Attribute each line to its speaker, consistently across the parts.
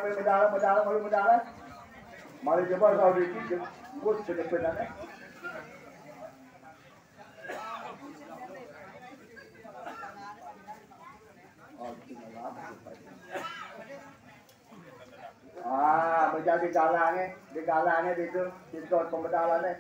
Speaker 1: medala. Mari coba kau dikit, bos sedepannya. Menjadi galangnya itu, diskon pemedalannya.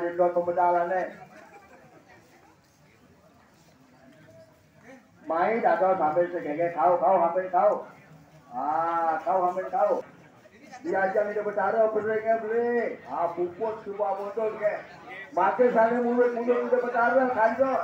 Speaker 1: Diskon pemedalannya. Mai đã cho sampai segege kau hampir kau. Kau hampir kau. Diajang itu bertara beli. Pupuk semua mundur ke. Makin sana mundur itu bertara kantor.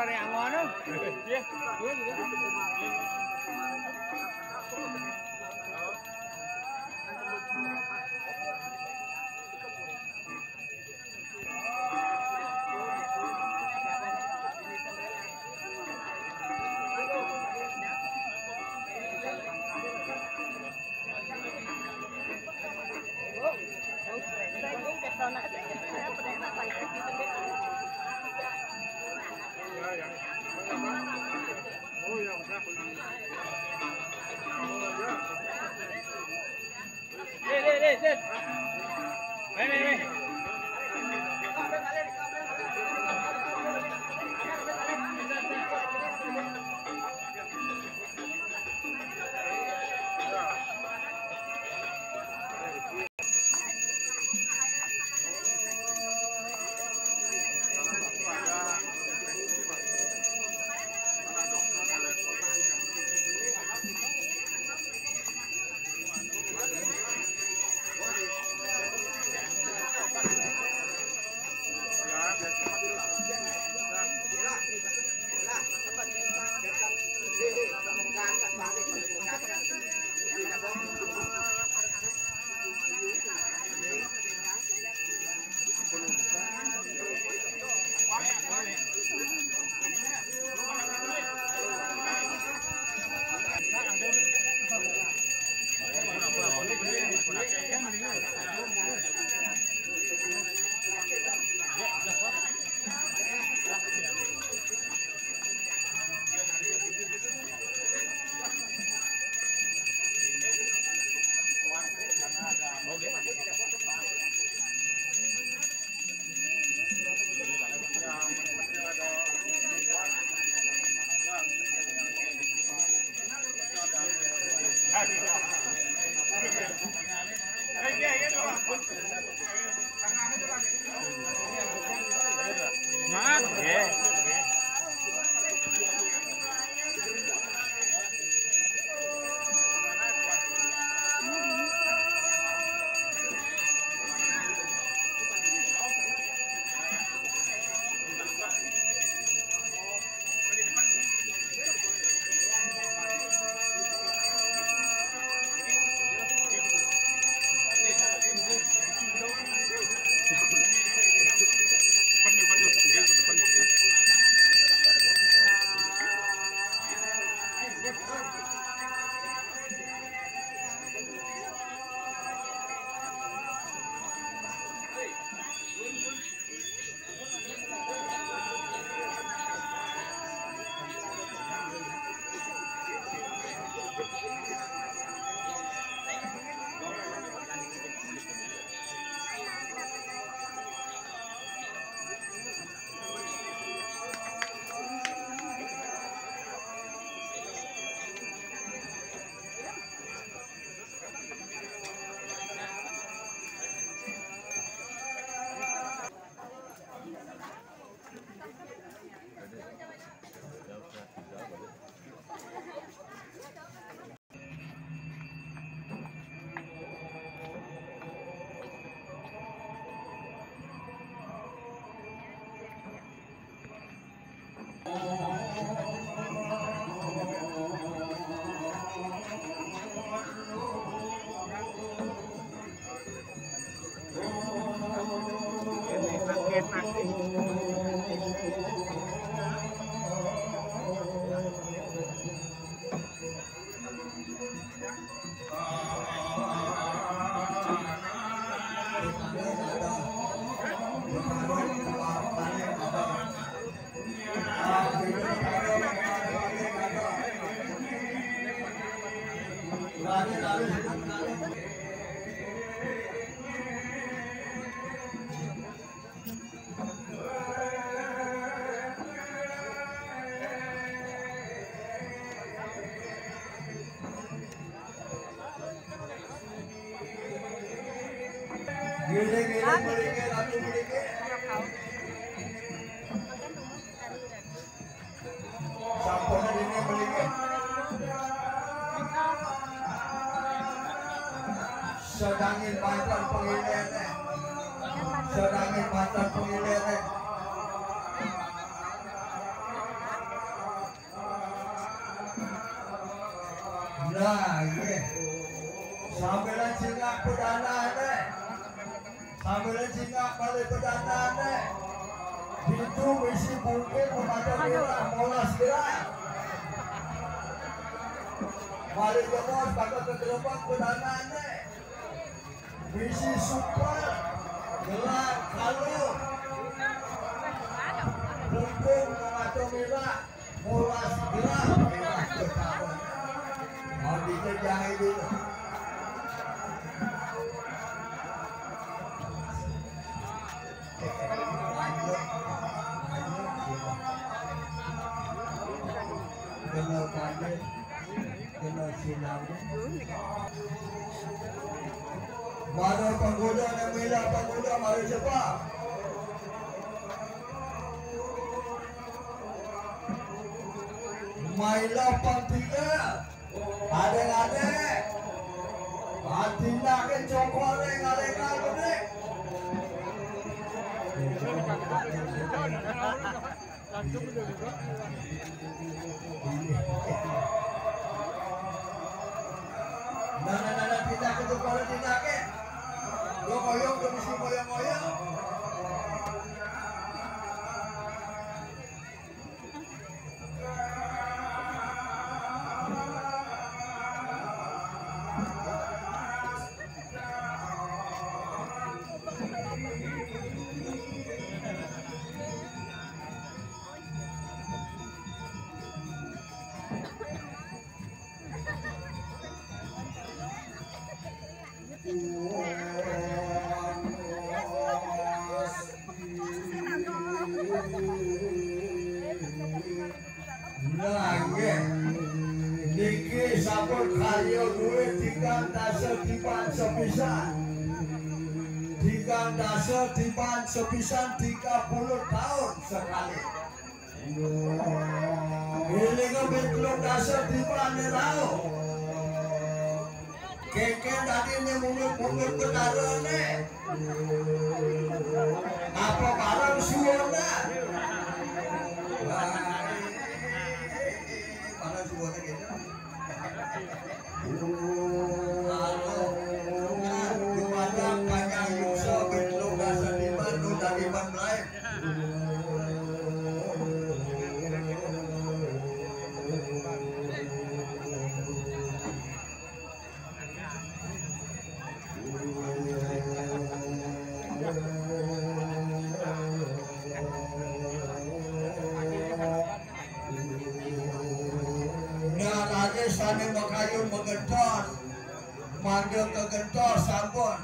Speaker 2: dari angon. Iya, iya gitu.
Speaker 1: Sedangin pacar pengilene, sedangin pacar pengilene.
Speaker 3: Nah, ini sambilan singa perdana deh, sambilan singa balik perdana deh. Itu misi mungkin kepada kita molas gerak. Mari jemos bakal ke gelombang perdana deh. Misi super gerak kalau punggung mengatur merah molas gerak merah ketahuan. Mau dikejar itu. Kena pandai, kena silang. Mana penggoda dan mila penggoda mari cepat. Maila pantiga, adek-adek, pantiga ke cokore ngalekal gede. Nah, tidak ke cokore tidak ke. Lo moyong ke misi moyong-moyong. Niki sampun karya duwe tigang dasa dipan sepisan 30 tahun sekali. Ini ngebetlok dasa dipan nerau. Keke tadi ini mungut-mungut kendarane. Apa barang suona? Barang suona gitu. Kepada banyak yusa betlok dasa dipan nu dari Banglai. Sane makayun mengentor, manggil ke gentor sampun.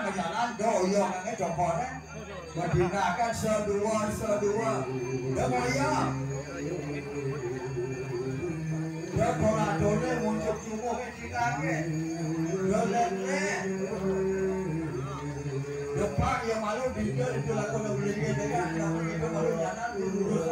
Speaker 3: Berjalan doyongnya cokornya berdinakan sedua demoyong dekoratornya muncul cumuh kecilake deleknya depan yang malu dia itu lakukan belinya dengan namun itu malu jalan lurus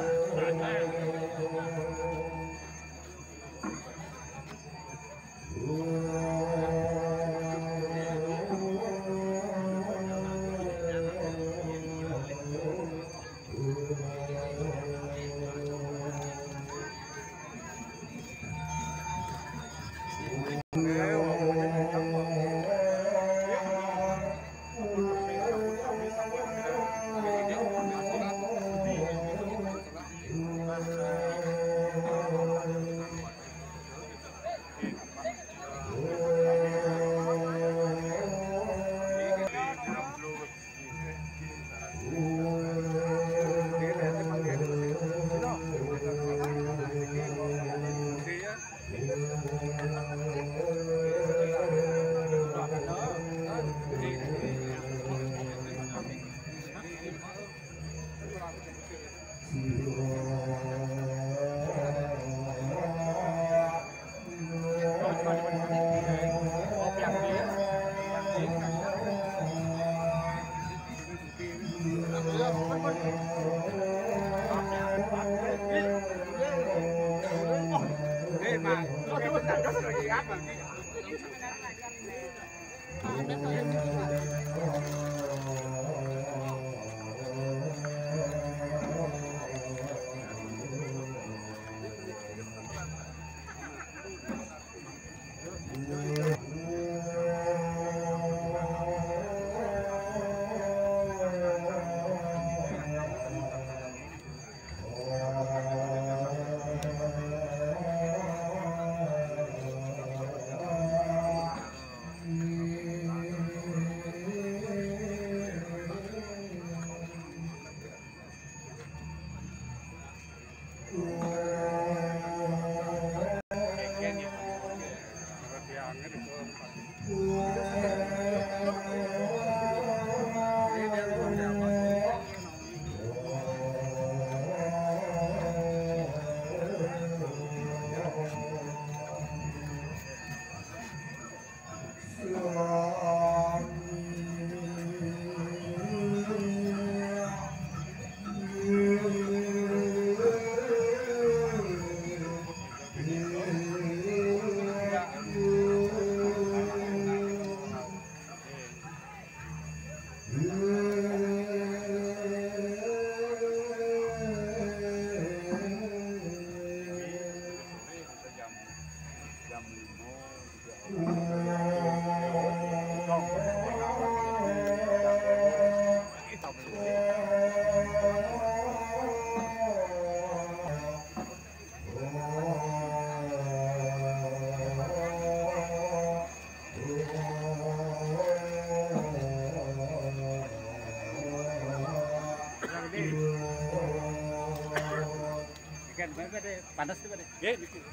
Speaker 2: Panas tuh pada. Ya, bikin.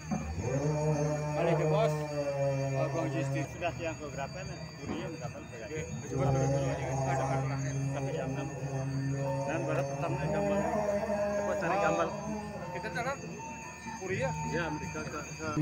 Speaker 2: Kalau itu bos, Bang Justi sudah siang ke berapa nih? Kurinya mendapat berapa? Coba dulu aja. Sampai jam 6. Dan baru pertama gambar. Coba cari gambar. Kita jalan Kuria. Ya, mereka ke kacang.